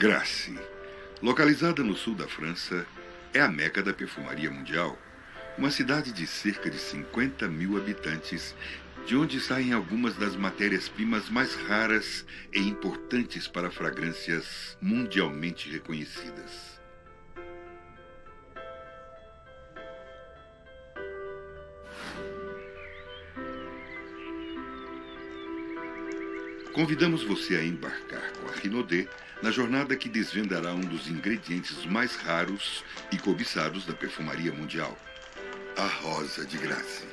Grasse, localizada no sul da França, é a meca da perfumaria mundial, uma cidade de cerca de 50 mil habitantes, de onde saem algumas das matérias-primas mais raras e importantes para fragrâncias mundialmente reconhecidas. Convidamos você a embarcar com a Renaudot na jornada que desvendará um dos ingredientes mais raros e cobiçados da perfumaria mundial, a rosa de Grasse.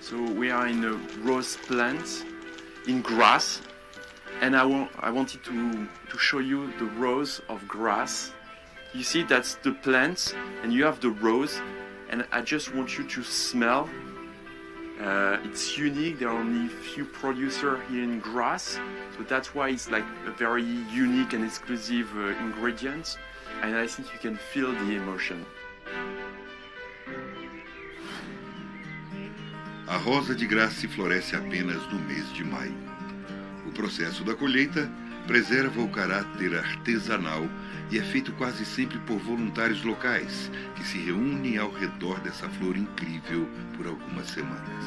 So we are in a rose plant in Grasse, and I wanted to show you the rose of Grasse. You see, that's the plant, and you have the rose, and I just want you to smell. It's unique. There are only few producers here in Grasse, so that's why it's like a very unique and exclusive ingredient, and I think you can feel the emotion. A rosa de Grasse floresce apenas no mês de maio. O processo da colheita preserva o caráter artesanal e é feito quase sempre por voluntários locais, que se reúnem ao redor dessa flor incrível por algumas semanas.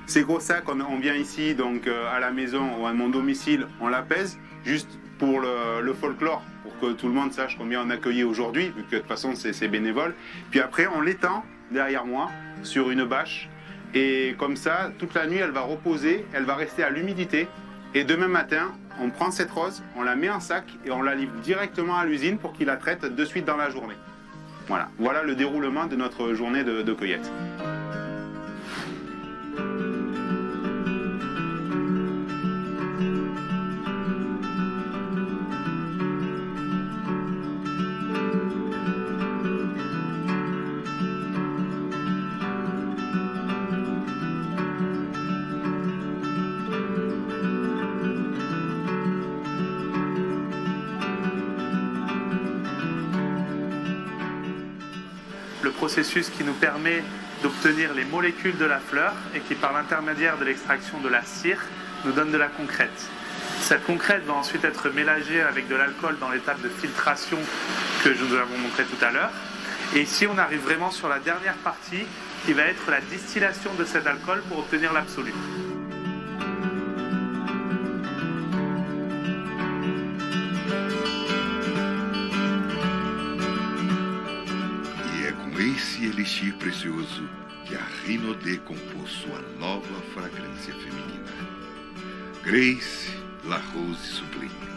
Ces gros sacs, on vient ici donc à la maison ou à mon domicile, on la pèse juste pour le folklore, pour que tout le monde sache combien on a cueilli aujourd'hui, vu que de toute façon c'est bénévole. Puis après on l'étend derrière moi sur une bâche et comme ça toute la nuit elle va reposer, elle va rester à l'humidité et demain matin on prend cette rose, on la met en sac et on la livre directement à l'usine pour qu'ils la traitent de suite dans la journée. Voilà le déroulement de notre journée de cueillette. Le processus qui nous permet d'obtenir les molécules de la fleur et qui, par l'intermédiaire de l'extraction de la cire, nous donne de la concrète. Cette concrète va ensuite être mélangée avec de l'alcool dans l'étape de filtration que je vous avons montré tout à l'heure. Et ici, on arrive vraiment sur la dernière partie qui va être la distillation de cet alcool pour obtenir l'absolu. Esse elixir precioso que a Renaudot compôs sua nova fragrância feminina. Grace La Rose Sublime.